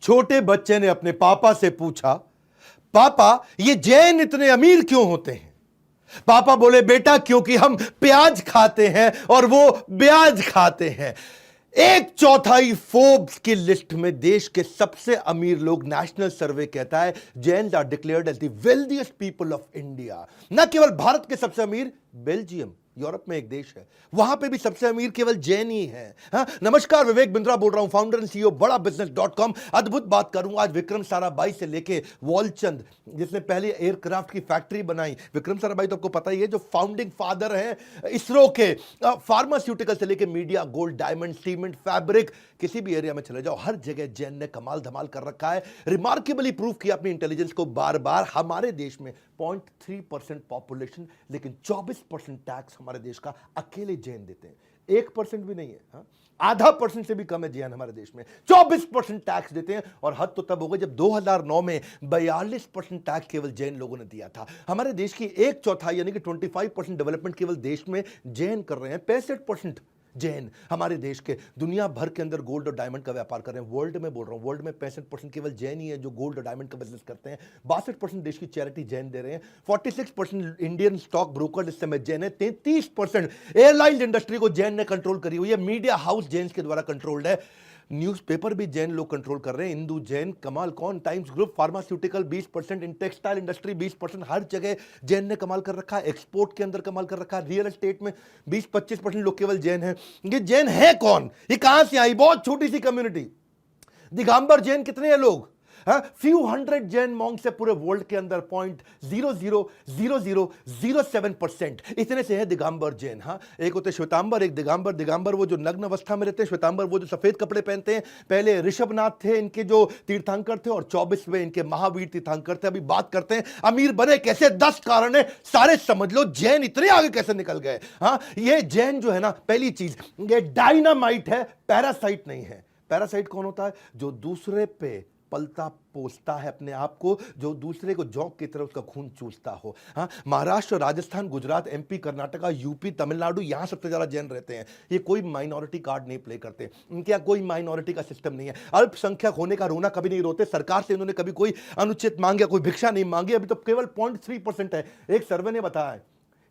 छोटे बच्चे ने अपने पापा से पूछा, पापा ये जैन इतने अमीर क्यों होते हैं? पापा बोले, बेटा क्योंकि हम प्याज खाते हैं और वो ब्याज खाते हैं। एक चौथाई फोर्ब्स की लिस्ट में देश के सबसे अमीर लोग, नेशनल सर्वे कहता है, Jains are declared as the wealthiest people of India. न केवल भारत के सबसे अमीर, बेल्जियम यूरोप में एक देश है, वहां पे भी सबसे अमीर केवल जैन ही है। हाँ? नमस्कार, विवेक बिंद्रा बोल रहा हूं, फाउंडर एंड सीईओ बड़ा बिजनेस.com। अद्भुत बात करूंगा आज विक्रम साराभाई से लेके वॉलचंद, जिसने पहले एयरक्राफ्ट की फैक्ट्री बनाई। विक्रम साराभाई तो आपको पता ही है, जो फाउंडिंग फादर हैं इसरो के। फार्मास्यूटिकल से लेके media, gold, diamond, cement, fabric, किसी भी एरिया में चले जाओ, हर जगह जैन ने कमाल धमाल कर रखा है। रिमार्केबली प्रूव किया अपनी इंटेलिजेंस को बार बार। हमारे देश में 0.3% पॉपुलेशन, लेकिन 24% टैक्स हमारे देश का अकेले जैन देते हैं। 1% भी नहीं है, हाँ? आधा परसेंट से भी कम है जैन हमारे देश में। 24% टैक्स देते हैं, और हद तो तब हो गई जब 2009 में 42% टैक्स केवल जैन लोगों ने दिया था। हमारे देश की एक चौथाई यानी कि 25% डेवलपमेंट केवल देश में जैन कर रहे हैं। 65% जैन हमारे देश के दुनिया भर के अंदर गोल्ड और डायमंड का व्यापार कर रहे हैं। वर्ल्ड में बोल रहा हूं, वर्ल्ड में 65% केवल जैन ही है जो गोल्ड और डायमंड का बिजनेस करते हैं। 62% देश की चैरिटी जैन दे रहे हैं। 46% इंडियन स्टॉक ब्रोकर इस समय जैन है। 33% एयरलाइन इंडस्ट्री को जैन ने कंट्रोल करी हुई है। मीडिया हाउस जैन के द्वारा कंट्रोल्ड है। न्यूज़पेपर भी जैन लोग कंट्रोल कर रहे हैं। हिंदू, जैन, कमाल कौन, times group, pharmaceutical 20%, in textile industry 20%, हर जगह जैन ने कमाल कर रखा है। एक्सपोर्ट के अंदर कमाल कर रखा है। रियल एस्टेट में 20-25% लोग केवल जैन हैं। ये जैन है कौन? ये कहां से आई? बहुत छोटी सी कम्युनिटी। दिगंबर जैन कितने हैं लोग? फ्यू हंड्रेड जैन मॉन्क से पूरे वर्ल्ड के अंदर 0.000007% इतने से है दिगंबर जैन। हाँ, एक होते श्वेतांबर, एक दिगंबर। दिगंबर वो जो नग्न अवस्था में रहते हैं, श्वेतांबर वो जो सफेद कपड़े पहनते हैं। पहले ऋषभनाथ थे इनके जो तीर्थंकर थे, और 24वें इनके महावीर तीर्थंकर थे। अभी बात करते हैं अमीर बने कैसे, 10 कारण है, सारे समझ लो। जैन इतने आगे कैसे निकल गए? हाँ, ये जैन जो है ना, पहली चीज ये डायनामाइट है, पैरासाइट नहीं है। पैरासाइट कौन होता है? जो दूसरे पे पलता पोसता है अपने आप को, जो दूसरे को जौक की तरह उसका खून चूसता हो। हाँ, महाराष्ट्र, राजस्थान, गुजरात, एमपी, कर्नाटका, यूपी, तमिलनाडु, यहां सबसे ज्यादा जैन रहते हैं। ये कोई माइनॉरिटी कार्ड नहीं प्ले करते, इनके यहाँ कोई माइनॉरिटी का सिस्टम नहीं है। अल्पसंख्यक होने का रोना कभी नहीं रोते। सरकार से इन्होंने कभी कोई अनुचित मांगे, कोई भिक्षा नहीं मांगी। अभी तो केवल 0.3% है। एक सर्वे ने बताया है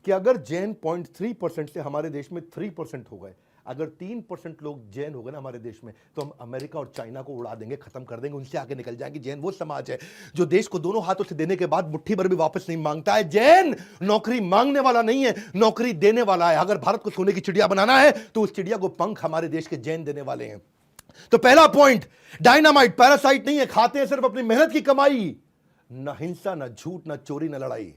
कि अगर जैन 0.3% से हमारे देश में 3% हो गए, अगर 3% लोग जैन हो गए ना हमारे देश में, तो हम अमेरिका और चाइना को उड़ा देंगे, खत्म कर देंगे, उनसे आगे निकल जाएंगे। जैन वो समाज है जो देश को दोनों हाथों से देने के बाद मुट्ठी भर भी वापस नहीं मांगता है। जैन नौकरी मांगने वाला नहीं है, नौकरी देने वाला है। अगर भारत को सोने की चिड़िया बनाना है तो उस चिड़िया को पंख हमारे देश के जैन देने वाले हैं। तो पहला पॉइंट, डायनामाइट, पैरासाइट नहीं है। खाते हैं सिर्फ अपनी मेहनत की कमाई। न हिंसा, न झूठ, न चोरी, न लड़ाई।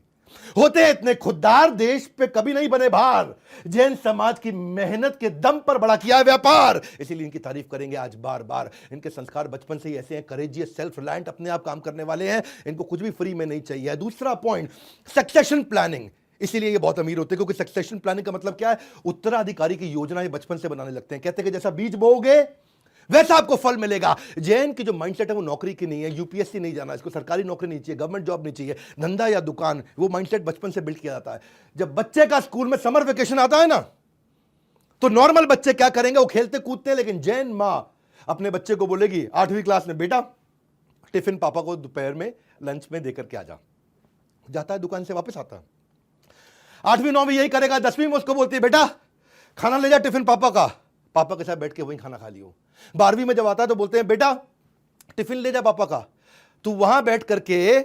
होते हैं इतने खुददार, देश पे कभी नहीं बने भार। जैन समाज की मेहनत के दम पर बड़ा किया है व्यापार, इसीलिए इनकी तारीफ करेंगे आज बार बार। इनके संस्कार बचपन से ही ऐसे हैं, करेजियस, सेल्फ रिलायंट, अपने आप काम करने वाले हैं। इनको कुछ भी फ्री में नहीं चाहिए। दूसरा पॉइंट, सक्सेशन प्लानिंग। इसीलिए ये बहुत अमीर होते हैं, क्योंकि सक्सेशन प्लानिंग का मतलब क्या है? उत्तराधिकारी की योजनाएं बचपन से बनाने लगते हैं। कहते हैं कि जैसा बीज बोओगे वैसा आपको फल मिलेगा। जैन की जो माइंडसेट है वो नौकरी की नहीं है। यूपीएससी नहीं जाना, इसको सरकारी नौकरी नहीं चाहिए, गवर्नमेंट जॉब नहीं चाहिए, धंधा या दुकान। वो माइंडसेट बचपन से बिल्ड किया जाता है। जब बच्चे का स्कूल में समर वेकेशन आता है ना, तो नॉर्मल बच्चे क्या करेंगे? वो खेलते कूदते हैं। लेकिन जैन मां अपने बच्चे को बोलेगी 8वीं क्लास में, बेटा टिफिन पापा को दोपहर में लंच में देकर के आ जा। जाता है, दुकान से वापस आता है। 8वीं 9वीं यही करेगा। 10वीं में उसको बोलती है, बेटा खाना ले जा टिफिन पापा का, पापा के साथ बैठ के वहीं खाना खा लियो। 12वीं में जब आता है तो बोलते हैं, बेटा टिफिन ले जा पापा का। तू वहां बैठ करके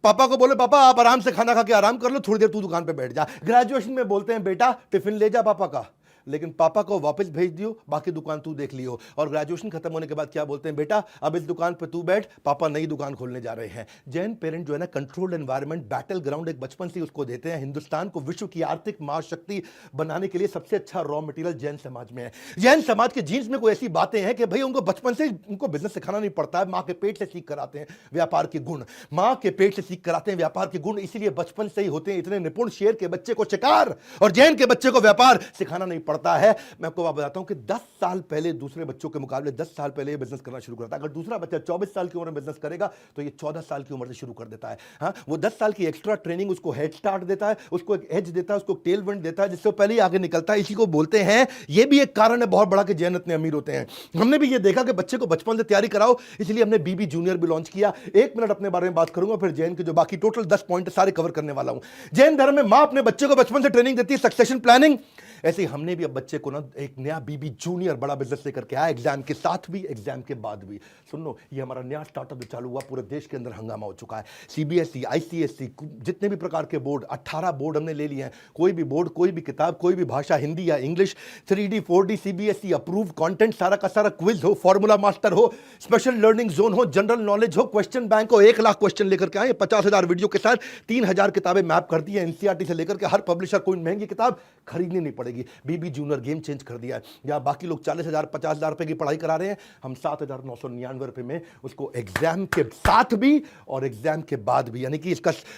पापा को बोले, पापा आप आराम से खाना खा के आराम कर लो, थोड़ी देर तू दुकान पे बैठ जा। ग्रेजुएशन में बोलते हैं, बेटा टिफिन ले जा पापा का, लेकिन पापा को वापस भेज दियो, बाकी दुकान तू देख लियो। और ग्रेजुएशन खत्म होने के बाद क्या बोलते हैं, बेटा अब इस दुकान पे तू बैठ, पापा नई दुकान खोलने जा रहे हैं। जैन पेरेंट जो है ना, कंट्रोल्ड एनवायरनमेंट, बैटल ग्राउंड एक बचपन से उसको देते हैं। हिंदुस्तान को विश्व की आर्थिक महाशक्ति बनाने के लिए सबसे अच्छा रॉ मटेरियल जैन समाज में है। जैन समाज के जीन्स में कोई ऐसी बातें हैं कि भाई उनको बचपन से उनको बिजनेस सिखाना नहीं पड़ता है। माँ के पेट से सीख कर आते हैं व्यापार के गुण, माँ के पेट से सीख कर आते हैं व्यापार के गुण, इसीलिए बचपन से ही होते हैं इतने निपुण। शेर के बच्चे को शिकार और जैन के बच्चे को व्यापार सिखाना नहीं पड़ता है। मैं आपको बात बताता हूं कि 10 साल पहले दूसरे बच्चों के मुकाबले 10 साल पहले ये बिजनेस करना शुरू करता है। अगर दूसरा बच्चा 24 साल की उम्र में बिजनेस करेगा तो ये 14 साल की उम्र से शुरू कर देता है। हाँ, वो 10 साल की एक्स्ट्रा ट्रेनिंग उसको हेड स्टार्ट देता है, उसको एक एज देता है, उसको टेल विंड देता है, जिससे पहले ही आगे निकलता है। इसी को बोलते हैं, ये भी एक कारण है बहुत बड़ा कि जैन इतने अमीर होते हैं। हमने भी ये देखा कि बच्चे को बचपन से तैयारी कराओ, इसलिए हमने बीबी जूनियर भी लॉन्च किया। 1 मिनट अपने बारे में बात करूंगा, फिर जैन के जो बाकी टोटल 10 पॉइंट सारे कवर करने वाला हूं। जैन धर्म में मां अपने बच्चे को बचपन से ट्रेनिंग देती है, सक्सेशन प्लानिंग। ऐसे ही हमने भी अब बच्चे को ना एक नया बीबी जूनियर बड़ा बिजनेस लेकर के आया, एग्जाम के साथ भी एग्जाम के बाद भी। सुन लो, ये हमारा नया स्टार्टअप जो चालू हुआ, पूरे देश के अंदर हंगामा हो चुका है। सीबीएसई, आईसीएसई, जितने भी प्रकार के बोर्ड, 18 बोर्ड हमने ले लिए हैं। कोई भी बोर्ड, कोई भी किताब, कोई भी भाषा, हिंदी या English, 3D 4D CBSE approve content, सारा का सारा क्विज हो, फॉर्मूला मास्टर हो, स्पेशल लर्निंग जोन हो, जनरल नॉलेज हो, क्वेश्चन बैंक हो। 1 लाख क्वेश्चन लेकर के आए, 50,000 वीडियो के साथ 3,000 किताबें मैप कर दी है एनसीईआरटी से लेकर के। हर पब्लिशर कोई महंगी किताब खरीदनी नहीं पड़ेगी। बीबी जूनियर गेम चेंज कर दिया है। या बाकी लोग 40,000 50,000 रुपए की पढ़ाई करा रहे हैं, हम 7,999 रुपए में उसको एग्जाम के साथ भी और एग्जाम के बाद भी, यानी कि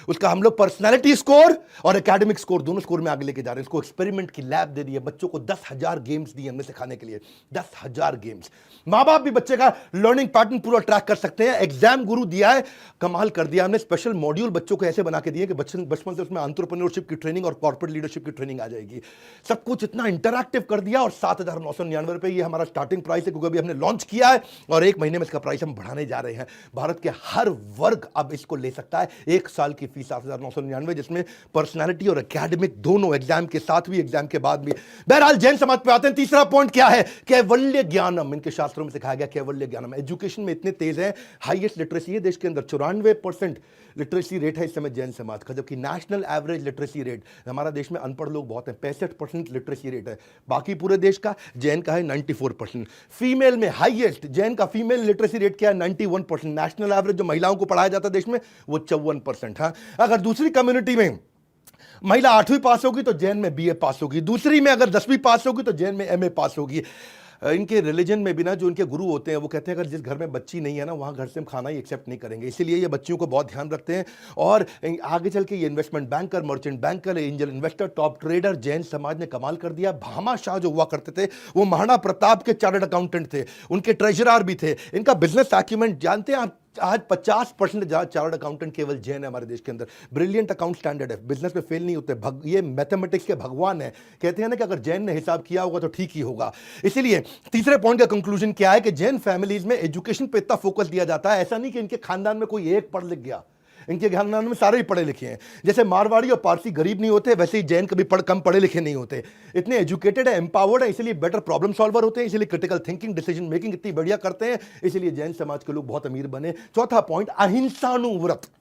उसका हम लोग पर्सनैलिटी स्कोर और एकेडमिक स्कोर दोनों स्कोर में आगे लेके जा रहे हैं। उसको एक्सपेरिमेंट की लैब दे दी है, बच्चों को 10,000 गेम्स दिए हमने सिखाने के लिए, 10,000 गेम्स। माँ बाप भी बच्चे का लर्निंग पैटर्न पूरा ट्रैक कर सकते हैं। एग्जाम गुरु दिया है, कमाल कर दिया हमने। स्पेशल मॉड्यूल बच्चों को ऐसे बना के दिए कि बचपन से उसमें एंटरप्रेन्योरशिप की ट्रेनिंग और कॉर्पोरेट लीडरशिप की ट्रेनिंग आ जाएगी। सब कुछ इतना इंटरैक्टिव कर दिया। और 7,999 रुपए ये हमारा स्टार्टिंग प्राइस है, क्योंकि अभी हमने लॉन्च किया है और 1 महीने में इसका प्राइस हम बढ़ाने जा रहे हैं। भारत के हर वर्ग अब इसको ले सकता है। 1 साल की फीस 7,999, जिसमें पर्सनालिटी और एकेडमिक दोनों, एग्जाम के साथ भी एग्जाम के बाद भी। बहरहाल जैन समाज पे आते हैं। तीसरा पॉइंट क्या है? कैवल्य ज्ञानम। इनके शास्त्रों में सिखाया गया कैवल्य ज्ञानम। एजुकेशन में इतने तेज है, हाईएस्ट लिटरेसी है देश के अंदर, 94% लिटरेसी रेट है इस समय जैन समाज का, जबकि नेशनल एवरेज लिटरेसी रेट, हमारा देश में अनपढ़ लोग बहुत हैं, 65% लिटरेसी रेट है बाकी पूरे देश का, जैन का है 94%। फीमेल में हाईएस्ट जैन का फीमेल लिटरेसी रेट क्या है? 91%। नेशनल एवरेज जो महिलाओं को पढ़ाया जाता है देश में वो 54%। हाँ, अगर दूसरी कम्युनिटी में महिला 8वीं पास होगी तो जैन में बीए पास होगी, दूसरी में अगर 10वीं पास होगी तो जैन में एमए पास होगी। इनके रिलीजन में भी ना, जो इनके गुरु होते हैं वो कहते हैं अगर जिस घर में बच्ची नहीं है ना, वहाँ घर से हम खाना ही एक्सेप्ट नहीं करेंगे। इसीलिए ये बच्चियों को बहुत ध्यान रखते हैं। और आगे चल के ये investment banker, merchant banker, angel investor, top trader, Jain समाज ने कमाल कर दिया। भामा शाह जो हुआ करते थे वो महाराणा प्रताप के चार्टर्ड अकाउंटेंट थे, उनके ट्रेजरर भी थे। इनका बिजनेस एक्यूमेंट जानते हैं आप? आज 50% चार्टर्ड अकाउंटेंट केवल जैन है हमारे देश के अंदर। ब्रिलियंट अकाउंट स्टैंडर्ड है, बिजनेस में फेल नहीं होते। ये मैथमेटिक्स के भगवान है। कहते हैं ना कि अगर जैन ने हिसाब किया होगा तो ठीक ही होगा। इसीलिए तीसरे पॉइंट का कंक्लूजन क्या है कि जैन फैमिलीज में एजुकेशन पे इतना फोकस दिया जाता है। ऐसा नहीं कि इनके खानदान में कोई एक पढ़ लिख गया, इनके खानदान में सारे ही पढ़े लिखे हैं। जैसे मारवाड़ी और पारसी गरीब नहीं होते, वैसे ही जैन कभी कम पढ़े लिखे नहीं होते। इतने एजुकेटेड है, एम्पावर्ड है, इसलिए बेटर प्रॉब्लम सॉल्वर होते हैं, इसलिए क्रिटिकल थिंकिंग, डिसीजन मेकिंग इतनी बढ़िया करते हैं, इसलिए जैन समाज के लोग बहुत अमीर बने। चौथा पॉइंट, अहिंसानुव्रत।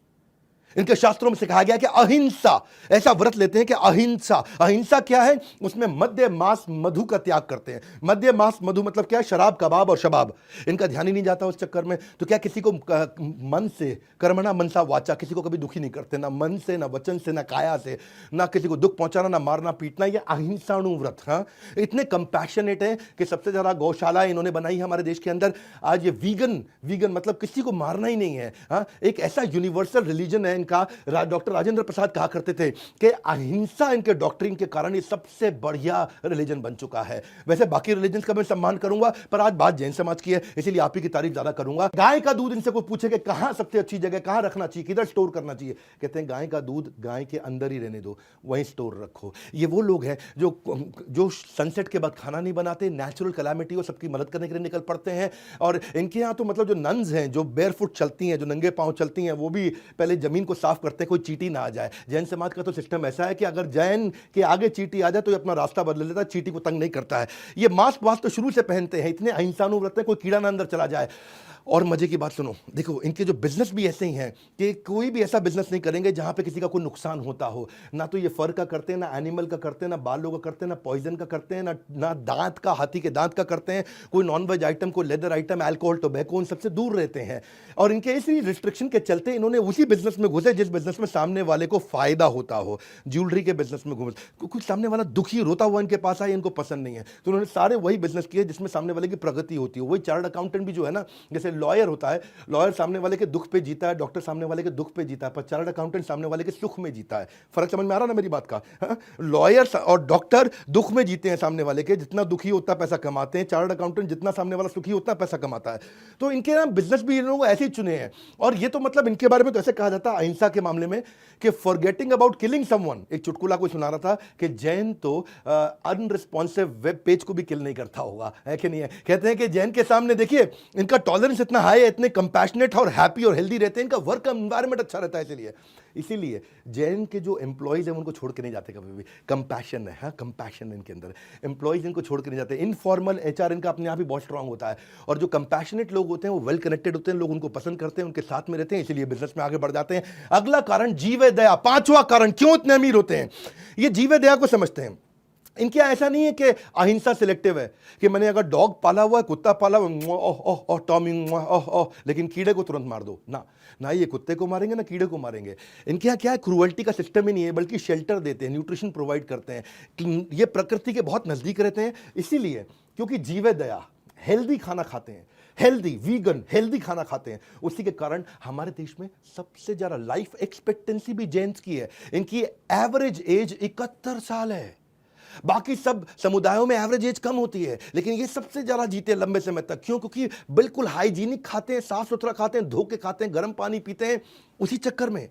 इनके शास्त्रों में सिखाया गया कि अहिंसा, ऐसा व्रत लेते हैं कि अहिंसा। अहिंसा क्या है? उसमें मद्य मांस मधु का त्याग करते हैं। मद्य मांस मधु मतलब क्या है? शराब, कबाब और शबाब। इनका ध्यान ही नहीं जाता उस चक्कर में। तो क्या किसी को मन से, कर्मणा मनसा वाचा, किसी को कभी दुखी नहीं करते, ना मन से, ना वचन से, ना काया से, ना किसी को दुख पहुंचाना, ना मारना पीटना। ये अहिंसानुव्रत। हाँ, इतने कंपैशनेट है कि सबसे ज्यादा गौशाला इन्होंने बनाई है हमारे देश के अंदर। आज ये वीगन मतलब किसी को मारना ही नहीं है। हाँ, एक ऐसा यूनिवर्सल रिलीजन है इनका। डॉक्टर राजेंद्र प्रसाद कहा करते थे कि अहिंसा इनके डॉक्ट्रिन के कारण ये सबसे बढ़िया रिलीजन बन चुका है। वैसे बाकी रिलीजन्स का मैं सम्मान करूंगा, पर आज बात जैन समाज की है, इसीलिए आप ही की तारीफ ज्यादा करूंगा। गाय का दूध, इनसे कोई पूछे कि कहां सबसे अच्छी जगह, कहां रखना चाहिए, किधर स्टोर करना चाहिए, कहते हैं गाय का दूध गाय के अंदर ही रहने दो, वहीं स्टोर रखो। ये वो लोग हैं जो सनसेट के बाद खाना नहीं बनाते, नेचुरल कैलामिटी हो सबकी मदद करने के लिए निकल पड़ते हैं। और इनके यहाँ तो मतलब जो नन्स हैं, जो बेयरफुट चलती हैं, जो नंगे पांव चलती हैं, वो भी पहले जमीन को साफ करते हैं, कोई चींटी ना आ जाए। जैन समाज का तो सिस्टम ऐसा है कि अगर जैन के आगे चींटी आ जाए तो ये अपना रास्ता बदल लेता है, चींटी को तंग नहीं करता है। ये मास्क तो शुरू से पहनते हैं, इतने अहिंसानुव्रत हैं, कोई कीड़ा ना अंदर चला जाए। और मजे की बात सुनो, देखो इनके जो बिजनेस भी ऐसे ही हैं कि कोई भी ऐसा बिजनेस नहीं करेंगे जहां पे किसी का कोई नुकसान होता हो। ना तो ये फर का करते हैं, ना एनिमल का करते हैं, ना बालों का करते हैं, ना पॉइजन का करते हैं, ना दांत का, हाथी के दांत का करते हैं। कोई नॉनवेज आइटम, कोई लेदर आइटम, अल्कोहल, टोबैको, उन सबसे दूर रहते हैं। और इनके इसी रिस्ट्रिक्शन के चलते इन्होंने उसी बिजनेस में घुस घुसे जिस बिजनेस में सामने वाले को फायदा होता हो। ज्वेलरी के बिजनेस में घुसे, कुछ सामने वाला दुखी रोता हुआ इनके पास आया, इनको पसंद नहीं है, तो उन्होंने सारे वही बिजनेस किए जिसमें सामने वाले की प्रगति होती है। वही चार्टर्ड अकाउंटेंट भी जो है ना, जैसे लॉयर होता है, लॉयर सामने वाले के दुख पे जीता है, डॉक्टर सामने वाले के दुख पे जीता है, पर चार्टर्ड अकाउंटेंट सामने वाले के सुख में जीता है। फर्क समझ में आ रहा ना मेरी बात का? लॉयर और डॉक्टर दुख में जीते हैं सामने वाले के, जितना दुखी उतना पैसा कमाते हैं। चार्टर्ड अकाउंटेंट जितना सामने वाला सुखी उतना पैसा कमाता है। तो इनके ना बिजनेस भी इन लोगों को ऐसे ही चुने हैं। और ये तो मतलब इनके बारे में तो ऐसे कहा जाता है अहिंसा के मामले में कि फॉरगेटिंग अबाउट किलिंग समवन। एक चुटकुला कोई सुना रहा था कि जैन तो अनरिस्पॉन्सिव वेब पेज को भी किल नहीं करता होगा, है कि नहीं है? कहते हैं कि जैन के सामने देखिए इनका टॉलरेंस इतना हाई है, इतने कंपैशनेट और हैप्पी और हेल्दी रहते हैं, इनका वर्क एनवायरनमेंट अच्छा रहता है। इसीलिए जैन के जो एम्प्लॉयज हैं उनको छोड़ के नहीं जाते कभी भी। कंपैशन है, हाँ, कंपैशन है इनके अंदर। एम्प्लॉयज इनको छोड़ के नहीं जाते। इनफॉर्मल एचआर इनका अपने आप ही बहुत स्ट्रांग होता है। और जो कंपैशनेट लोग होते हैं वो वेल कनेक्टेड होते हैं, लोग उनको पसंद करते हैं, उनके साथ में रहते हैं, इसीलिए बिजनेस में आगे बढ़ जाते हैं। अगला कारण जीव दया। पांचवा कारण क्यों इतने अमीर होते हैं, ये जीव दया को समझते हैं। इनके ऐसा नहीं है कि अहिंसा सिलेक्टिव है, कि मैंने अगर डॉग पाला हुआ है, कुत्ता पाला हुआ, ओह टॉमी ओह, लेकिन कीड़े को तुरंत मार दो ना, ना ये कुत्ते को मारेंगे ना कीड़े को मारेंगे। इनके यहाँ क्या है, क्रूअल्टी का सिस्टम ही नहीं है, बल्कि शेल्टर देते हैं, न्यूट्रिशन प्रोवाइड करते हैं। ये प्रकृति के बहुत नजदीक रहते हैं, इसीलिए क्योंकि जीव दया, हेल्दी खाना खाते हैं, हेल्दी वीगन हेल्दी खाना खाते हैं। उसी के कारण हमारे देश में सबसे ज्यादा लाइफ एक्सपेक्टेंसी भी जैन्स की है। इनकी एवरेज एज 71 साल है। बाकी सब समुदायों में एवरेज एज कम होती है, लेकिन ये सबसे ज्यादा जीते लंबे समय तक। क्यों? क्योंकि बिल्कुल हाइजीनिक खाते हैं, साफ सुथरा खाते हैं, धो के खाते हैं, गर्म पानी पीते हैं। उसी चक्कर में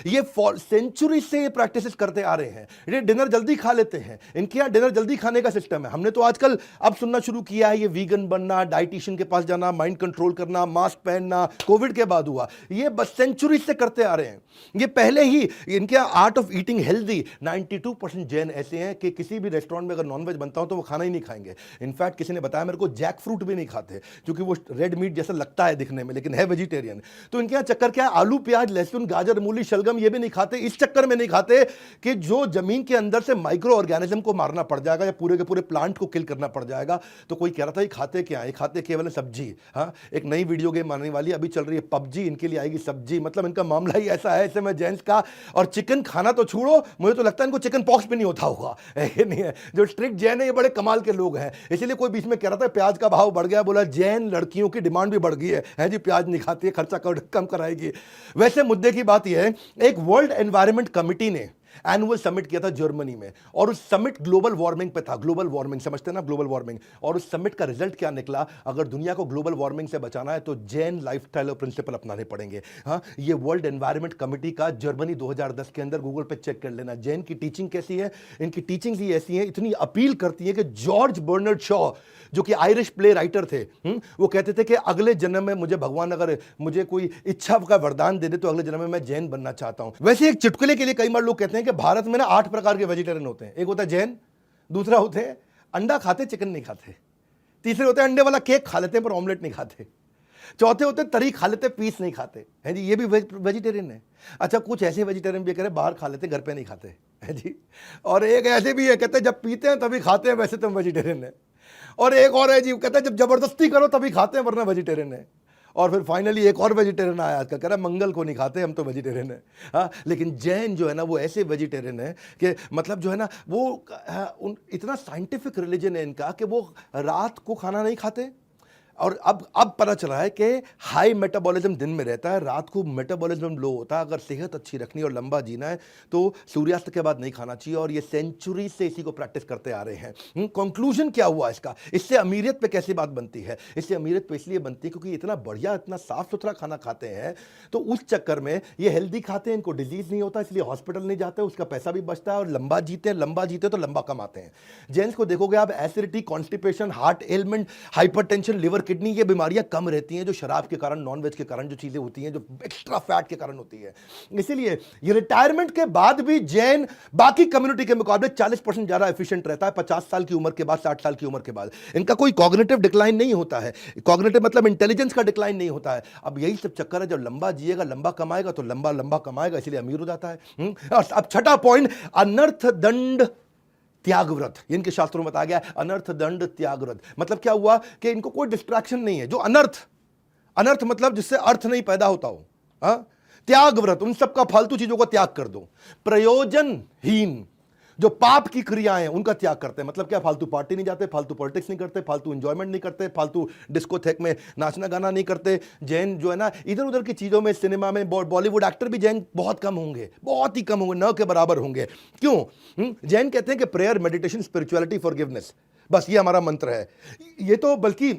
ये सेंचुरी से ये प्रैक्टिसेस करते आ रहे हैं। ये डिनर जल्दी खा लेते हैं, इनके यहाँ डिनर जल्दी खाने का सिस्टम है। हमने तो आजकल अब सुनना शुरू किया है ये वीगन बनना, डाइटिशियन के पास जाना, माइंड कंट्रोल करना, मास्क पहनना, कोविड के बाद हुआ। ये बस सेंचुरी से करते आ रहे हैं। ये पहले ही इनके art of eating healthy 92% Jain ऐसे हैं कि किसी भी रेस्टोरेंट में अगर नॉनवेज बनता हो तो वो खाना ही नहीं खाएंगे। इनफैक्ट किसी ने बताया मेरे को जैक फ्रूट भी नहीं खाते, क्योंकि वो रेड मीट जैसा लगता है दिखने में, लेकिन है वेजिटेरियन। तो इनके यहाँ चक्कर क्या है, आलू प्याज लहसुन गाजर मूली शलगम ये भी नहीं खाते। इस चक्कर में नहीं खाते कि जो जमीन के अंदर से माइक्रो ऑर्गेनिज्म को मारना पड़ जाएगा या पूरे के पूरे प्लांट को किल करना पड़ जाएगा। तो कोई कह रहा था ये खाते क्या है, खाते केवल सब्जी। हाँ, एक नई वीडियो गेम आने वाली अभी चल रही है पबजी, इनके लिए आएगी सब्जी। मतलब इनका मामला ही ऐसा है ऐसे में जेंट्स का। और चिकन खाना तो छोड़ो, मुझे तो लगता है इनको चिकन पॉक्स भी नहीं होता होगा, है नहीं है? जो स्ट्रिक्ट जैन है ये बड़े कमाल के लोग हैं। इसलिए कोई बीच में कह रहा था प्याज का भाव बढ़ गया, बोला जैन लड़कियों की डिमांड भी बढ़ गई है जी, प्याज नहीं खाती है, खर्चा कम कराएगी। वैसे मुद्दे की बात यह है, एक वर्ल्ड एनवायरनमेंट कमिटी ने एनुअल समिट किया था जर्मनी में, और उस समिट ग्लोबल वार्मिंग पे था। ग्लोबल वार्मिंग समझते हैं ना, ग्लोबल वार्मिंग। और उस समिट का रिजल्ट क्या निकला, अगर दुनिया को ग्लोबल वार्मिंग से बचाना है तो जैन लाइफस्टाइल और प्रिंसिपल अपनाने पड़ेंगे। हाँ, ये वर्ल्ड एनवायरनमेंट कमिटी का जर्मनी 2010 के अंदर गूगल पे चेक कर लेना। जैन की टीचिंग कैसी है, इनकी टीचिंग ही ऐसी है, इतनी अपील करती है कि जॉर्ज बर्नार्ड शॉ जो कि आयरिश प्ले राइटर थे, वो कहते थे कि अगले जन्म में मुझे भगवान अगर मुझे कोई इच्छा का वरदान दे दे तो अगले जन्म में मैं जैन बनना चाहता हूं। वैसे एक चुटकुले के लिए कई बार लोग कहते हैं कि भारत में ना 8 प्रकार के वेजिटेरियन होते हैं। एक होता है जैन, दूसरा होते हैं अंडा खाते चिकन नहीं खाते, तीसरे होते हैं अंडे वाला केक खा लेते हैं पर ऑमलेट नहीं खाते, चौथे होते तरी खा लेते पीस नहीं खाते, है जी, ये भी वेजिटेरियन है। अच्छा, कुछ ऐसे वेजिटेरियन भी कह रहे बाहर खा लेते घर पे नहीं खाते, है जी। और एक ऐसे भी है कहते हैं जब पीते हैं तभी खाते हैं, वैसे तो वेजिटेरियन है। और एक और है जी, कहता है जब जबरदस्ती करो तभी खाते हैं वरना वेजिटेरियन है। और फिर फाइनली एक और वेजिटेरियन आया आज का, कह रहा मंगल को नहीं खाते हम तो वेजिटेरियन है। हाँ, लेकिन जैन जो है ना वो ऐसे वेजिटेरियन है कि मतलब जो है ना वो इतना साइंटिफिक रिलीजन है इनका कि वो रात को खाना नहीं खाते। और अब पता चला है कि हाई मेटाबॉलिज्म दिन में रहता है, रात को मेटाबॉलिज्म लो होता है। अगर सेहत अच्छी रखनी और लंबा जीना है तो सूर्यास्त के बाद नहीं खाना चाहिए, और ये सेंचुरी से इसी को प्रैक्टिस करते आ रहे हैं। कंक्लूजन क्या हुआ इसका, इससे अमीरियत पे कैसी बात बनती है? इससे अमीरियत पे इसलिए बनती है क्योंकि इतना बढ़िया इतना साफ सुथरा खाना खाते हैं, तो उस चक्कर में ये हेल्दी खाते हैं, इनको डिजीज नहीं होता, इसलिए हॉस्पिटल नहीं जाते, उसका पैसा भी बचता है और लंबा जीते हैं। लंबा जीते तो लंबा कमाते हैं। जेंट्स को देखोगे आप, acidity, constipation, heart element, hypertension, liver kidney, ये बीमारियां कम रहती हैं जो शराब के कारण, नॉनवेज के कारण जो चीजें होती हैं, जो एक्स्ट्रा फैट के कारण होती है। इसीलिए ये रिटायरमेंट के बाद भी जैन बाकी कम्युनिटी के मुकाबले 40% ज्यादा एफिशिएंट रहता है 50 साल की उम्र के बाद, 60 साल की उम्र के बाद। इनका कोई कॉग्निटिव डिक्लाइन नहीं होता है, कॉग्निटिव मतलब इंटेलिजेंस का डिक्लाइन नहीं होता है। अब यही सब चक्कर है, जब लंबा जिएगा लंबा कमाएगा तो लंबा लंबा कमाएगा, इसलिए अमीर हो जाता है। और अब छठा पॉइंट, अनर्थ दंड त्यागव्रत। इनके शास्त्रों में बताया गया अनर्थ दंड त्यागव्रत। मतलब क्या हुआ कि इनको कोई डिस्ट्रैक्शन नहीं है। जो अनर्थ मतलब जिससे अर्थ नहीं पैदा होता हो, त्याग व्रत, उन सबका फालतू चीजों का त्याग कर दो। प्रयोजनहीन जो पाप की क्रियाएं हैं उनका त्याग करते हैं। मतलब क्या, फालतू पार्टी नहीं जाते, फालतू पॉलिटिक्स नहीं करते, फालतू एंजॉयमेंट नहीं करते, फालतू डिस्कोथेक में नाचना गाना नहीं करते। जैन जो है ना, इधर उधर की चीजों में, सिनेमा में, बॉलीवुड एक्टर भी जैन बहुत कम होंगे, बहुत ही कम होंगे, न के बराबर होंगे। क्यों? जैन कहते हैं कि प्रेयर, मेडिटेशन, स्पिरिचुअलिटी, फॉरगिवनेस, बस ये हमारा मंत्र है। ये तो बल्कि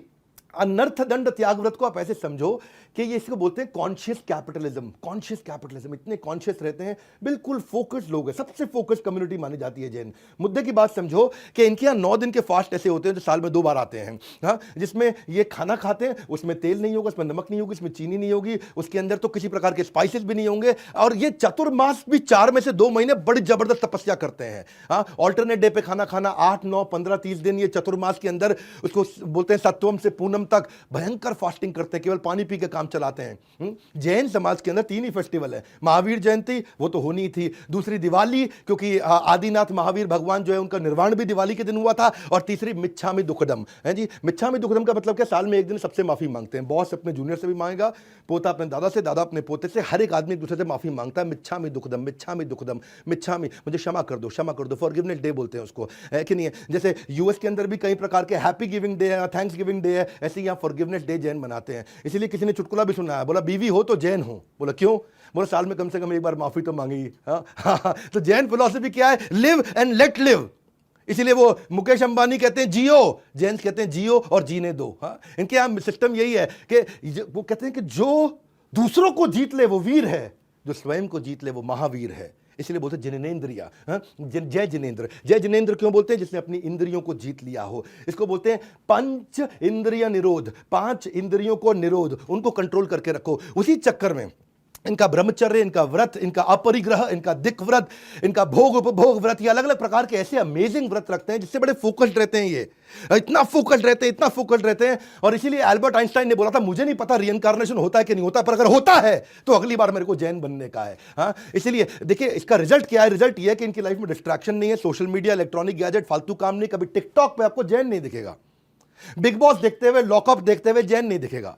अनर्थ दंड त्याग व्रत को आप ऐसे समझो कि ये इसको बोलते हैं कॉन्शियस कैपिटलिज्म। कॉन्शियस कैपिटलिज्म, इतने कॉन्शियस रहते हैं, बिल्कुल फोकस्ड लोग हैं, सबसे फोकस्ड कम्युनिटी मानी जाती है जैन। मुद्दे की बात समझो कि इनके यहाँ 9 दिन के फास्ट ऐसे होते हैं जो साल में 2 बार आते हैं, हाँ, जिसमें ये खाना खाते हैं, उसमें तेल नहीं होगा, उसमें नमक नहीं होगी, उसमें चीनी नहीं होगी, उसके अंदर तो किसी प्रकार के स्पाइसेस भी नहीं होंगे। और ये चतुर्मास भी 4 में से 2 महीने बड़ी जबरदस्त तपस्या करते हैं, हाँ, ऑल्टरनेट डे पे खाना खाना, 8, 9, 15, 30 दिन ये चतुर्मास के अंदर, उसको बोलते हैं सत्वम से पूनम तक भयंकर फास्टिंग करते हैं, केवल पानी पी के काम चलाते हैं। जैन समाज के अंदर 3 ही फेस्टिवल है। महावीर जयंती वो तो होनी थी, दूसरी दिवाली, क्योंकि आदिनाथ महावीर भगवान जो है उनका निर्वाण भी दिवाली के दिन हुआ था, और तीसरी मिच्छामि दुक्कडम है जी। मिच्छामि दुक्कडम का मतलब क्या, साल में एक दिन सबसे माफी मांगते हैं। बॉस अपने जूनियर से भी मांगेगा, पोता अपने दादा से, दादा अपने पोते से, हर एक आदमी एक दूसरे से माफी मांगता है। मिच्छामि दुक्कडम, मिच्छामि दुक्कडम, मिच्छामि, मुझे क्षमा कर दो, क्षमा कर दो, फॉरगिवनेस डे बोलते हैं उसको, है कि नहीं है? जैसे यूएस के अंदर भी कई प्रकार के हैप्पी गिविंग डे है, थैंक्स गिविंग डे है, ऐसे यहाँ फॉरगिवनेस डे जैन मनाते हैं। इसीलिए किसी ने चुटकुला भी सुना है, बोला बीवी हो तो जैन हो। बोला क्यों? बोला साल में कम से कम एक बार माफी तो मांगेगी। हाँ, तो जैन फिलॉसफी क्या है? Live and let live. इसीलिए वो मुकेश अंबानी कहते हैं जियो, जैन्स कहते हैं जियो और जीने दो। हाँ, इनके यहाँ सिस्टम यही है कि वो कहते हैं कि जो दूसरों को जीत ले वो वीर है, जो स्वयं को जीत ले वो महावीर है। इसलिए बोलते हैं जिनेंद्रिया, जय जिनेंद्र। जय जिनेंद्र क्यों बोलते हैं? जिसने अपनी इंद्रियों को जीत लिया हो। इसको बोलते हैं पंच इंद्रिय निरोध, 5 इंद्रियों को निरोध, उनको कंट्रोल करके रखो। उसी चक्कर में इनका ब्रह्मचर्य, इनका व्रत, इनका अपरिग्रह, इनका दिक् व्रत, इनका भोग उपभोग व्रत, ये अलग अलग प्रकार के ऐसे अमेजिंग व्रत रखते हैं जिससे बड़े फोकस्ड रहते हैं। ये इतना फोकस्ड रहते हैं, इतना फोकस्ड रहते हैं। और इसीलिए एल्बर्ट आइंस्टाइन ने बोला था, मुझे नहीं पता रिइंकार्नेशन होता है कि नहीं होता, पर अगर होता है तो अगली बार मेरे को जैन बनने का है। हाँ, इसलिए देखिए इसका रिजल्ट क्या है? रिजल्ट ये है कि इनकी लाइफ में डिस्ट्रैक्शन नहीं है, सोशल मीडिया, इलेक्ट्रॉनिक गैजेट, फालतू काम नहीं। कभी टिकटॉक पे आपको जैन नहीं दिखेगा, बिग बॉस देखते हुए, लॉकअप देखते हुए जैन नहीं दिखेगा,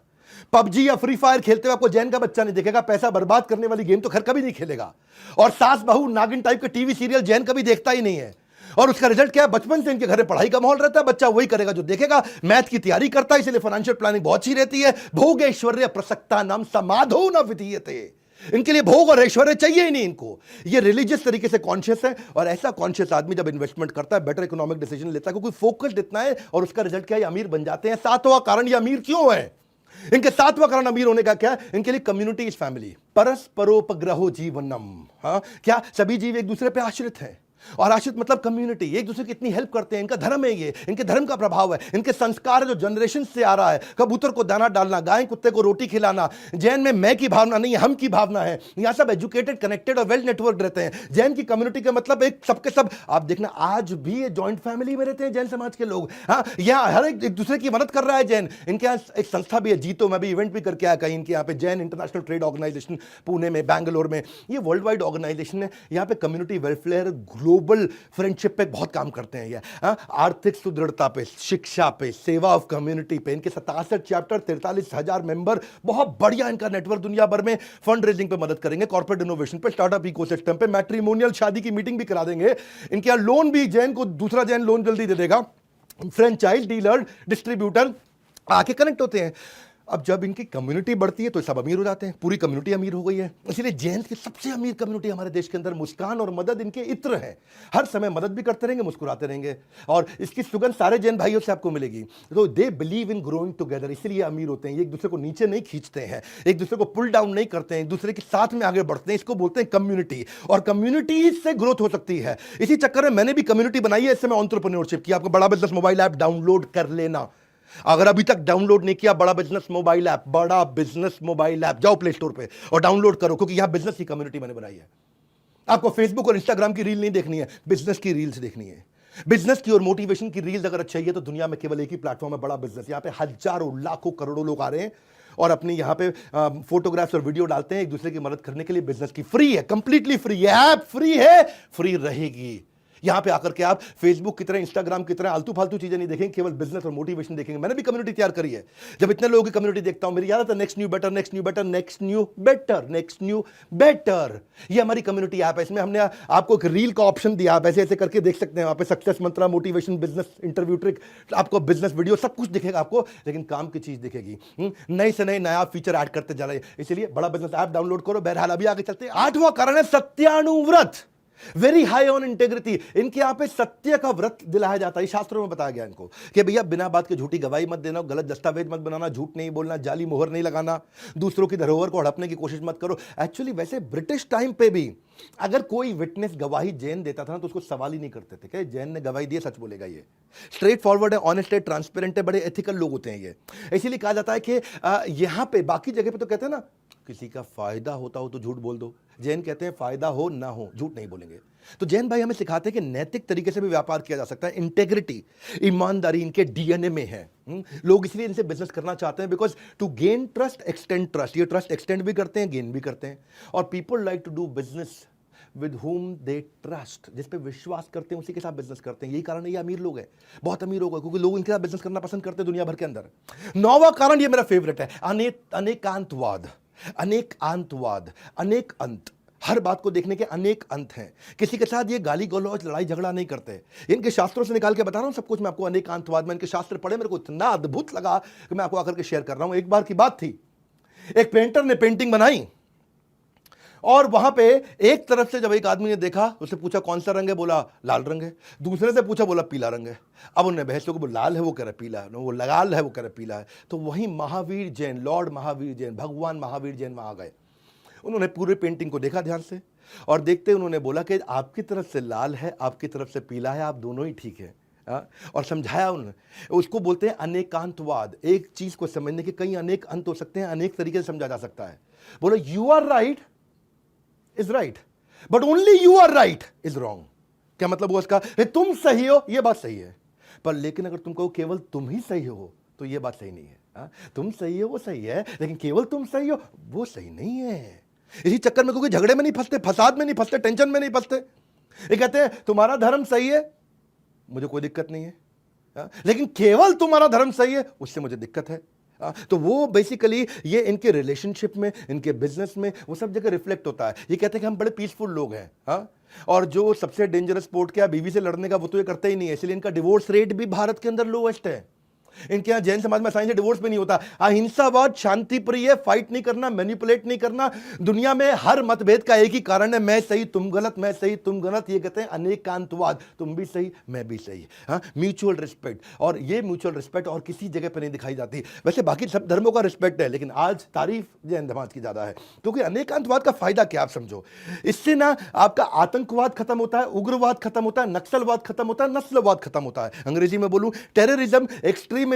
पबजी या फ्री फायर खेलते हुए आपको जैन का बच्चा नहीं दिखेगा। पैसा बर्बाद करने वाली गेम तो खैर कभी नहीं खेलेगा। और सास बहू नागिन टाइप के टीवी सीरियल जैन कभी देखता ही नहीं है। और उसका रिजल्ट क्या है? बचपन से इनके घर में पढ़ाई का माहौल रहता है, बच्चा वही करेगा जो देखेगा। मैथ की तैयारी करता है, इसलिए फाइनेंशियल प्लानिंग बहुत अच्छी रहती है। भोग ऐश्वर्य प्रसक्ता नाम समाधो न विधीयते, इनके लिए भोग और ऐश्वर्य चाहिए ही नहीं इनको। ये रिलीजियस तरीके से कॉन्शियस है, और ऐसा कॉन्शियस आदमी जब इन्वेस्टमेंट करता है बेटर इकोनॉमिक डिसीजन लेता है, क्योंकि फोकस्ड इतना है। और उसका रिजल्ट क्या है? अमीर बन जाते हैं। 7वां कारण ये अमीर क्यों है? इनके 7वां कारण अमीर होने का क्या है? इनके लिए कम्युनिटी इज फैमिली, परस्परोपग्रहो जीवनम। हाँ, क्या सभी जीव एक दूसरे पे आश्रित हैं, और आश्रित मतलब कम्युनिटी, एक दूसरे की इतनी हेल्प करते हैं। इनका धर्म है, ये इनके धर्म का प्रभाव है, इनके संस्कार है जो जनरेशन से आ रहा है। कबूतर को दाना डालना, गाय कुत्ते को रोटी खिलाना। जैन में मैं की भावना नहीं, हम की भावना है। यहाँ सब एजुकेटेड, कनेक्टेड और वेल नेटवर्क रहते हैं। जैन की कम्युनिटी का मतलब एक सबके सब, आप देखना आज भी ये जॉइंट फैमिली में रहते हैं जैन समाज के लोग। हाँ, यहाँ हर एक दूसरे की मदद कर रहा है जैन। इनके यहाँ एक संस्था भी है जीतो, मैं भी इवेंट भी करके आया कहीं इनके यहाँ पे, Jain International Trade Organization, Pune में, बैंगलोर में। ये वर्ल्ड वाइड ऑर्गेनाइजेशन है। यहाँ पे कम्युनिटी वेलफेयर, ग्लोबल फ्रेंडशिप पे बहुत काम करते हैं ये। आर्थिक सुदृढ़ता पे, शिक्षा पे, सेवा ऑफ कम्युनिटी पे। इनके 67 चैप्टर, 43,000 मेंबर, बहुत बढ़िया इनका नेटवर्क। दुनिया भर में फंड रेजिंग पे मदद करेंगे, कॉर्पोरेट इनोवेशन पे, स्टार्टअप इकोसिस्टम पे, मैट्रिमोनियल शादी की मीटिंग भी करा देंगे। इनके यहाँ लोन भी, जैन को दूसरा जैन लोन जल्दी दे देगा। फ्रेंचाइज डीलर, डिस्ट्रीब्यूटर आके कनेक्ट होते हैं। अब जब इनकी कम्युनिटी बढ़ती है तो सब अमीर हो जाते हैं, पूरी कम्युनिटी अमीर हो गई है। इसलिए जैन की सबसे अमीर कम्युनिटी हमारे देश के अंदर। मुस्कान और मदद इनके इत्र है, हर समय मदद भी करते रहेंगे, मुस्कुराते रहेंगे, और इसकी सुगंध सारे जैन भाइयों से आपको मिलेगी। तो they believe in growing together, इसलिए अमीर होते हैं। ये एक दूसरे को नीचे नहीं खींचते हैं, एक दूसरे को पुल डाउन नहीं करते हैं, एक दूसरे के साथ में आगे बढ़ते हैं। इसको बोलते हैं कम्युनिटी, और कम्युनिटी से ग्रोथ हो सकती है। इसी चक्कर में मैंने भी कम्युनिटी बनाई है। इससे मैं एंटरप्रेन्योरशिप की, आपको बड़ा बिजनेस मोबाइल ऐप डाउनलोड कर लेना। अगर अभी तक डाउनलोड नहीं किया बड़ा बिजनेस मोबाइल ऐप, बड़ा बिजनेस मोबाइल ऐप, जाओ प्ले स्टोर पे और डाउनलोड करो, क्योंकि यहां बिजनेस की कम्युनिटी मैंने बनाई है। आपको फेसबुक और इंस्टाग्राम की रील नहीं देखनी है, बिजनेस की रील्स देखनी है। बिजनेस की और मोटिवेशन की रील्स अगर चाहिए तो दुनिया में केवल एक ही प्लेटफॉर्म है, बड़ा बिजनेस। यहां पे हजारों, लाखों, करोड़ों लोग आ रहे हैं और अपनी यहां पे फोटोग्राफ्स और वीडियो डालते हैं एक दूसरे की मदद करने के लिए। बिजनेस की फ्री है, कंप्लीटली फ्री है, ऐप फ्री है, फ्री रहेगी। यहां पे आकर के आप फेसबुक की तरह, इंस्टाग्राम की तरह आलतू फालतू चीजें नहीं देखेंगे, केवल बिजनेस और मोटिवेशन देखेंगे। मैंने भी कम्युनिटी तैयार करी है। जब इतने लोगों की कम्युनिटी देखता हूं, मेरी याद आता है next new better, next new better, next new better, next new better. ये हमारी कम्युनिटी ऐप है। इसमें हमने आपको एक रील का ऑप्शन दिया, आप ऐसे ऐसे करके देख सकते हैं। वहां पे सक्सेस मंत्रा, मोटिवेशन, बिजनेस इंटरव्यू ट्रिक, आपको बिजनेस वीडियो सब कुछ दिखेगा आपको, लेकिन काम की चीज दिखेगी। नए से नए नया फीचर ऐड करते जा रहे हैं, इसलिए बड़ा बिजनेस ऐप डाउनलोड करो। बहरहाल अभी आगे चलते हैं। 8वां कारण है सत्यानुव्रत, वेरी हाई ऑन इंटेग्रिटी। इनके यहां पे सत्य का व्रत दिलाया जाता है। शास्त्रों में बताया गया इनको कि भैया बिना बात के झूठी गवाही मत देना, गलत दस्तावेज मत बनाना, झूठ नहीं बोलना, जाली मोहर नहीं लगाना, दूसरों की धरोहर को हड़पने की कोशिश मत करो। एक्चुअली वैसे ब्रिटिश टाइम पे भी अगर कोई विटनेस गवाही जैन देता था ना, तो उसको सवाल ही नहीं करते थे कि जैन ने गवाही दी, सच बोलेगा। ये स्ट्रेट फॉरवर्ड है, ऑनेस्ट है, ट्रांसपेरेंट है, बड़े एथिकल लोग होते हैं ये। इसीलिए कहा जाता है कि यहां पे बाकी जगह पे तो कहते हैं ना, किसी का फायदा होता हो तो झूठ बोल दो। जैन कहते हैं फायदा हो ना हो झूठ नहीं बोलेंगे। तो जैन भाई हमें सिखाते हैं कि नैतिक तरीके से भी व्यापार किया जा सकता है। इंटेग्रिटी, ईमानदारी इनके डीएनए में है। लोग इसलिए इनसे बिजनेस करना चाहते हैं, because to gain trust, extend trust. ये ट्रस्ट एक्सटेंड भी करते हैं, गेन भी करते हैं। और people like to do business with whom they trust, जिस पे विश्वास करते हैं उसी के साथ बिजनेस करते हैं। यही कारण है ये अमीर लोग हैं, बहुत अमीर लोग हैं, क्योंकि लोग इनके साथ बिजनेस करना पसंद करते हैं दुनिया भर के अंदर। 9वां कारण, ये मेरा फेवरेट है, अनेकांतवाद। अनेकांतवाद, अनेक अंत। हर बात को देखने के अनेक अंत हैं। किसी के साथ ये गाली गलौज, लड़ाई झगड़ा नहीं करते। इनके शास्त्रों से निकाल के बता रहा हूं सब कुछ मैं आपको। अनेकांतवाद में इनके शास्त्र पढ़े, मेरे को इतना अद्भुत लगा कि मैं आपको आकर के शेयर कर रहा हूं। एक बार की बात थी, एक पेंटर ने पेंटिंग बनाई और वहां पे एक तरफ से जब एक आदमी ने देखा, उससे पूछा कौन सा रंग है, बोला लाल रंग है। दूसरे से पूछा, बोला पीला रंग है। अब उन्हें बहस हो, वो लाल है, वो कह रहा पीला है, वो लाल है, वो कह रहा पीला है। तो वहीं महावीर जैन, लॉर्ड महावीर जैन, भगवान महावीर जैन वहां आ गए। उन्होंने पूरे पेंटिंग को देखा ध्यान से, और देखते उन्होंने बोला कि आपकी तरफ से लाल है, आपकी तरफ से पीला है, आप दोनों ही ठीक है। और समझाया उन्होंने। उसको बोलते हैं अनेकांतवाद। एक चीज को समझने के कई अनेक अंत हो सकते हैं, अनेक तरीके से समझा जा सकता है। बोलो you are right is right, but only you are right is wrong. क्या मतलब हुआ उसका? तुम सही हो, यह बात सही है, पर लेकिन अगर तुम कहो केवल तुम ही सही हो, तो यह बात सही नहीं है। तुम सही हो वो सही है, लेकिन केवल तुम सही हो वो सही नहीं है। इसी चक्कर में क्योंकि झगड़े में नहीं फंसते, फसाद में नहीं फंसते, टेंशन में नहीं फंसते। ये कहते हैं तुम्हारा धर्म सही है, मुझे कोई दिक्कत नहीं है, लेकिन केवल तुम्हारा धर्म सही है, उससे मुझे दिक्कत है। तो वो बेसिकली ये इनके रिलेशनशिप में, इनके बिजनेस में, वो सब जगह रिफ्लेक्ट होता है। ये कहते हैं कि हम बड़े पीसफुल लोग हैं। और जो सबसे डेंजरस स्पोर्ट क्या, बीवी से लड़ने का, वो तो ये करते ही नहीं है। इसलिए इनका डिवोर्स रेट भी भारत के अंदर लोएस्ट है। इनके यहाँ जैन समाज में आसानी से डिवोर्स भी नहीं होता। अहिंसावाद, शांति प्रिय, फाइट नहीं करना, मैनिपुलेट नहीं करना। दुनिया में हर मतभेद का एक ही कारण है, मैं सही तुम गलत, मैं सही तुम गलत। ये कहते हैं अनेकांतवाद, तुम भी सही मैं भी सही। म्यूचुअल रिस्पेक्ट, और ये म्यूचुअल रिस्पेक्ट और किसी जगह पर नहीं दिखाई जाती। वैसे बाकी सब धर्मों का रिस्पेक्ट है, लेकिन आज तारीफ जैन समाज की ज्यादा है। क्योंकि अनेकांतवाद का फायदा क्या, आप समझो। इससे ना आपका आतंकवाद खत्म होता है, उग्रवाद खत्म होता है, नक्सलवाद खत्म होता है, नस्लवाद खत्म होता है। अंग्रेजी में बोलूं, टेररिज्म, एक्सट्रीमिज्म,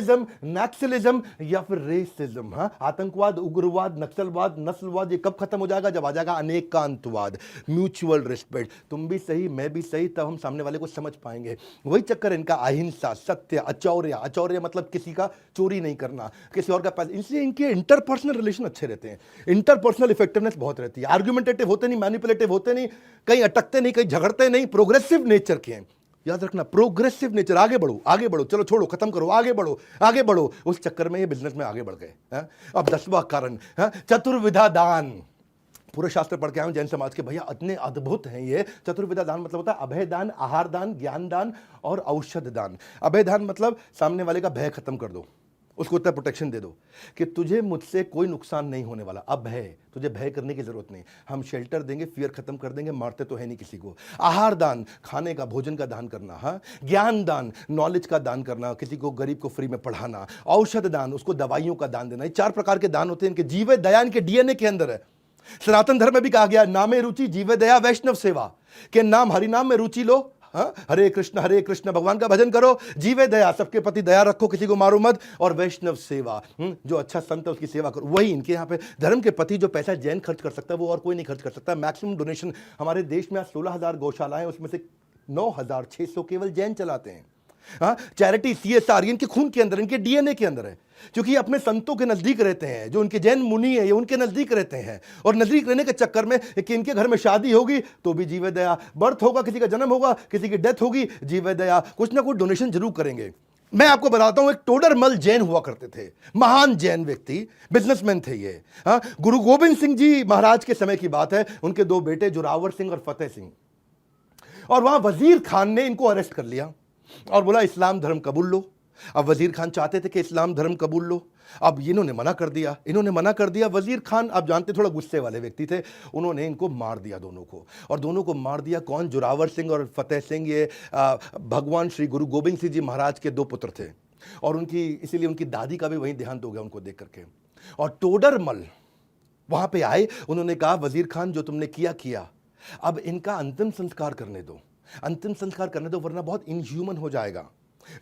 नक्सलिज्म या फिर रेसिज्म। आतंकवाद, उग्रवाद, नक्सलवाद, नस्लवाद, ये कब खत्म हो जाएगा? जब आ जाएगा अनेकांतवाद, म्यूचुअल रिस्पेक्ट। तुम भी सही मैं भी सही, तब हम सामने वाले को समझ पाएंगे। वही चक्कर इनका, अहिंसा, सत्य, अचौर्य। अचौर्य मतलब किसी का चोरी नहीं करना, किसी और का पैसा। इसलिए इनके इंटरपर्सनल रिलेशन अच्छे रहते हैं, इंटरपर्सनल इफेक्टिवनेस बहुत रहती है। आर्गुमेंटेटिव होते नहीं, मैनिपुलेटिव होते नहीं, कहीं अटकते नहीं, कहीं झगड़ते नहीं, प्रोग्रेसिव नेचर के हैं। याद रखना, प्रोग्रेसिव नेचर। आगे बढ़ो आगे बढ़ो, चलो छोड़ो खत्म करो, आगे बढ़ो आगे बढ़ो। उस चक्कर में ये बिजनेस में आगे बढ़ गए। अब 10वां कारण, चतुर्विधा दान। पूरे शास्त्र पढ़ के आए जैन समाज के, भैया इतने अद्भुत हैं ये। चतुर्विधा दान मतलब होता है अभय दान, आहार दान, ज्ञान दान और औषध दान। अभय दान मतलब सामने वाले का भय खत्म कर दो, उसको इतना प्रोटेक्शन दे दो कि तुझे मुझसे कोई नुकसान नहीं होने वाला। अब भय, तुझे भय करने की जरूरत नहीं, हम शेल्टर देंगे, फियर खत्म कर देंगे, मारते तो है नहीं किसी को। आहार दान, खाने का, भोजन का दान करना। ज्ञान दान, नॉलेज का दान करना, किसी को गरीब को फ्री में पढ़ाना। औषध दान, उसको दवाइयों का दान देना। ये 4 प्रकार के दान होते हैं। इनके जीव दया इनके डीएनए के अंदर है। सनातन धर्म में भी कहा गया, नामे रुचि जीव दया वैष्णव सेवा, के नाम हरिनाम में रुचि लो। हरे कृष्ण भगवान का भजन करो, जीवे दया, सबके प्रति दया रखो, किसी को मारो मत, और वैष्णव सेवा, जो अच्छा संत है उसकी सेवा करो। वही इनके यहाँ पे धर्म के प्रति जो पैसा जैन खर्च कर सकता है वो और कोई नहीं खर्च कर सकता। मैक्सिमम डोनेशन हमारे देश में 16,000 गौशालाएं, उसमें से 9,600 केवल जैन चलाते हैं। हाँ, चैरिटी, CSR, इनके खून के अंदर, इनके DNA के अंदर है, क्योंकि ये अपने संतों के नजदीक रहते हैं। जो उनके जैन मुनि है, ये उनके नजदीक रहते हैं, और नजदीक रहने के चक्कर में कि इनके घर में शादी होगी तो भी जीवे दया, बर्थ होगा, किसी का जन्म होगा, किसी की डेथ होगी, जीवे दया, कुछ ना कुछ डोनेशन जरूर करेंगे। मैं आपको बताता हूं, एक टोडरमल जैन हुआ करते थे, महान जैन व्यक्ति, बिजनेसमैन थे ये। हाँ, गुरु गोविंद सिंह जी महाराज के समय की बात है, उनके 2 बेटे जोरावर सिंह और फतेह सिंह, और वहां वजीर खान ने इनको अरेस्ट कर लिया और बोला इस्लाम धर्म कबूल लो। अब वजीर खान चाहते थे कि इस्लाम धर्म कबूल लो, अब इन्होंने मना कर दिया। वजीर खान, आप जानते, थोड़ा गुस्से वाले व्यक्ति थे, उन्होंने इनको मार दिया दोनों को, और दोनों को मार दिया कौन? जोरावर सिंह और फतेह सिंह। ये भगवान श्री गुरु गोविंद सिंह जी महाराज के 2 पुत्र थे, और उनकी, इसीलिए उनकी दादी का भी वहीं देहांत हो गया उनको देख करके। और टोडरमल वहां पे आए, उन्होंने कहा वजीर खान जो तुमने किया, अब इनका अंतिम संस्कार करने दो, वरना बहुत इनह्यूमन हो जाएगा।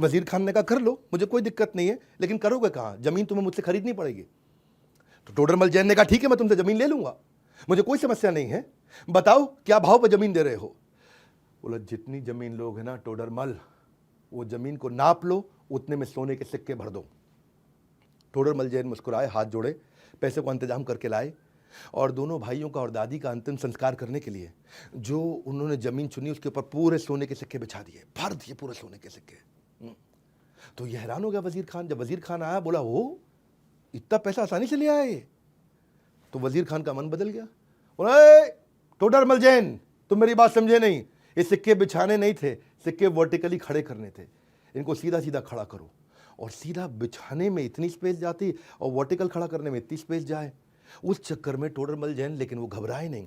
वजीर खान ने कहा कर लो, मुझे कोई दिक्कत नहीं है, लेकिन करोगे कहां? जमीन तुम्हें मुझसे खरीदनी पड़ेगी। तो टोडरमल जैन ने कहा ठीक है, मैं तुमसे जमीन ले लूंगा, मुझे कोई समस्या नहीं है, बताओ क्या भाव पर जमीन दे रहे हो? बोला जितनी जमीन लोग है ना टोडरमल, वो जमीन को नाप लो, उतने में सोने के सिक्के भर दो। टोडरमल जैन मुस्कुराए, हाथ जोड़े, पैसे को इंतजाम करके लाए, और दोनों भाइयों का और दादी का अंतिम संस्कार करने के लिए जो उन्होंने जमीन चुनी, उसके ऊपर पूरे सोने के सिक्के बिछा दिए, भर दिए पूरे सोने के सिक्के। तो ये हैरान हो गया वजीर खान। जब वजीर खान आया, बोला वो इतना पैसा आसानी से ले आया ये? तो वजीर खान का मन बदल गया। बोला टोडरमल जैन, तुम मेरी बात समझे नहीं, ये सिक्के बिछाने नहीं थे, सिक्के वर्टिकली खड़े करने थे, इनको सीधा सीधा खड़ा करो। और सीधा बिछाने में इतनी स्पेस जाती और वर्टिकल खड़ा करने में इतनी स्पेस जाए, उस चक्कर में टोडरमल जैन, लेकिन वो घबराए नहीं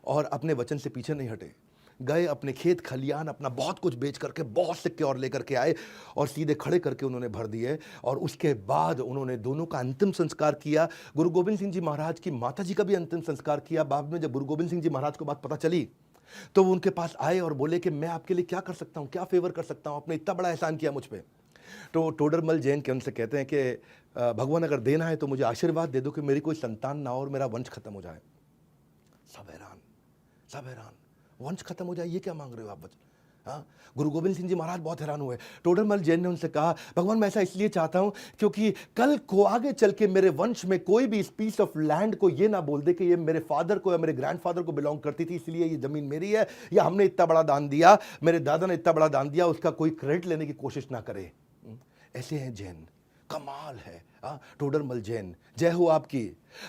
और अपने वचन से पीछे नहीं हटे। गए अपने खेत खलियान, अपना बहुत कुछ बेच करके बहुत सिक्के और लेकर के आए, और सीधे खड़े करके उन्होंने भर दिए। और उसके बाद उन्होंने दोनों का अंतिम संस्कार किया। गुरु गोविंद सिंह जी महाराज की माता जी का भी अंतिम संस्कार किया। बाद में जब गुरु गोविंद सिंह जी महाराज को बात पता चली, तो वो उनके पास आए और बोले कि मैं आपके लिए क्या कर सकता हूँ, क्या फेवर कर सकता हूँ, आपने इतना बड़ा एहसान किया मुझ पर। तो टोडरमल जैन के उनसे कहते हैं कि भगवान अगर देना है तो मुझे आशीर्वाद दे दो कि मेरी कोई संतान ना हो और मेरा वंश खत्म हो जाए। सब हैरान, वंश खत्म हो जाए, ये क्या मांग रहे हो आप वचन? हाँ, गुरु गोविंद सिंह जी महाराज बहुत हैरान हुए। टोडरमल जैन ने उनसे कहा भगवान मैं ऐसा इसलिए चाहता हूं क्योंकि कल को आगे चल के मेरे वंश में कोई भी इस पीस ऑफ लैंड को ये ना बोल दे कि ये मेरे फादर को या मेरे ग्रैंडफादर को बिलोंग करती थी, इसलिए ये जमीन मेरी है, या हमने इतना बड़ा दान दिया, मेरे दादा ने इतना बड़ा दान दिया, उसका कोई क्रेडिट लेने की कोशिश ना करे। ऐसे हैं जैन, कमाल है। टोडरमल जैन, जय हो आपकी।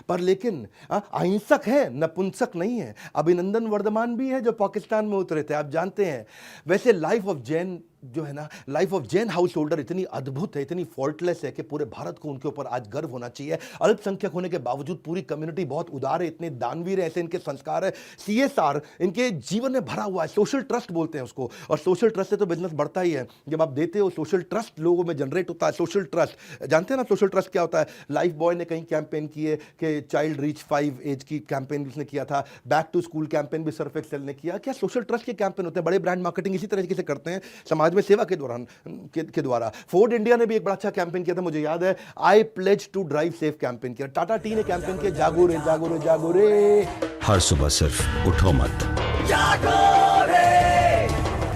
पर लेकिन अहिंसक है, नपुंसक नहीं है। अभिनंदन वर्धमान भी है जो पाकिस्तान में उतरे थे, आप जानते हैं। वैसे लाइफ ऑफ जैन जो है ना, life of Jain house holder इतनी अद्भुत है, इतनी फॉल्टलेस है कि पूरे भारत को उनके ऊपर आज गर्व होना चाहिए। अल्पसंख्यक होने के बावजूद पूरी कम्युनिटी बहुत उदार है, इतने दानवीर है, ऐसे इनके संस्कार है। CSR इनके जीवन में भरा हुआ है, सोशल ट्रस्ट बोलते हैं उसको, और सोशल ट्रस्ट से तो बिजनेस बढ़ता ही है। जब आप देते हो सोशल ट्रस्ट लोगों में जनरेट होता है। सोशल ट्रस्ट जानते हैं ना, सोशल ट्रस्ट क्या होता है? लाइफ बॉय ने कहीं कैंपेन किए कि चाइल्ड रीच 5 एज की कैंपेन उसने किया था, बैक टू स्कूल कैंपेन भी सर्फ एक्सेल ने किया। क्या सोशल ट्रस्ट के कैंपेन होते हैं? बड़े ब्रांड मार्केटिंग इसी तरीके से करते हैं समाज में सेवा के दौरान के द्वारा। फोर्ड इंडिया ने भी एक बड़ा अच्छा कैंपेन किया था, मुझे याद है, I pledge to drive safe campaign किया। टाटा टी ने कैंपेन किया, जागो रे जागो रे जागो रे, हर सुबह सिर्फ उठो मत, जागो रे।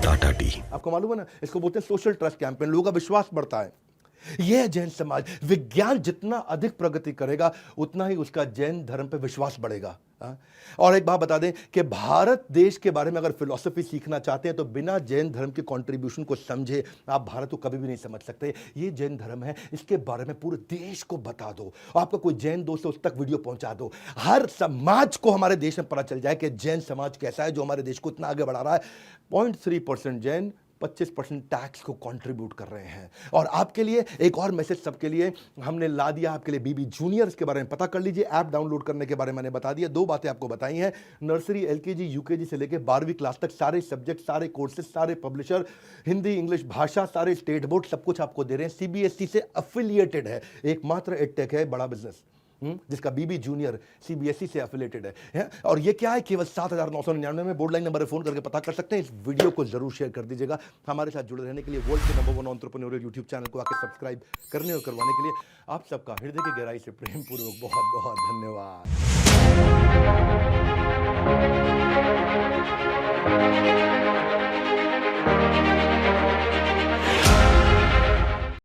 टाटा टी। आपको मालूम है ना, इसको बोलते हैं सोशल ट्रस्ट कैंपेन। लोगों का विश्वास बढ़ता है। यह जैन समाज, विज्ञान जितना अधिक प्रगति करेगा उतना ही उसका जैन धर्म पे विश्वास बढ़ेगा। और एक बात बता दें कि भारत देश के बारे में अगर फिलॉसफी सीखना चाहते हैं तो बिना जैन धर्म के कंट्रीब्यूशन को समझे आप भारत को कभी भी नहीं समझ सकते। ये जैन धर्म है, इसके बारे में पूरे देश को बता दो। आपका कोई जैन दोस्त है, उस तक वीडियो पहुंचा दो। हर समाज को हमारे देश में पता चल जाए कि जैन समाज कैसा है जो हमारे देश को इतना आगे बढ़ा रहा है। 0.3% जैन 25% टैक्स को कंट्रीब्यूट कर रहे हैं। और आपके लिए एक और मैसेज सबके लिए हमने ला दिया, आपके लिए बीबी जूनियर, इसके बारे में पता कर लीजिए। ऐप डाउनलोड करने के बारे में मैंने बता दिया। 2 बातें आपको बताई हैं, नर्सरी, LKG, UKG से लेकर 12वीं क्लास तक सारे सब्जेक्ट, सारे कोर्सेज, सारे पब्लिशर, हिंदी, इंग्लिश भाषा, सारे स्टेट बोर्ड, सब कुछ आपको दे रहे हैं। CBSE से अफिलिएटेड है, एकमात्र एडटेक है बड़ा बिजनेस जिसका बीबी जूनियर CBSE से एफिलेटेड है। और ये क्या है, केवल 7,999 में बोर्ड लाइन नंबर फोन करके पता कर सकते हैं। इस वीडियो को जरूर शेयर कर दीजिएगा। हमारे साथ जुड़े रहने के लिए वर्ल्ड के नंबर 1 एंटरप्रेन्योरियल यूट्यूब चैनल को आके सब्सक्राइब करने और करवाने के लिए आप सबका हृदय की गहराई से प्रेम पूर्वक बहुत बहुत धन्यवाद।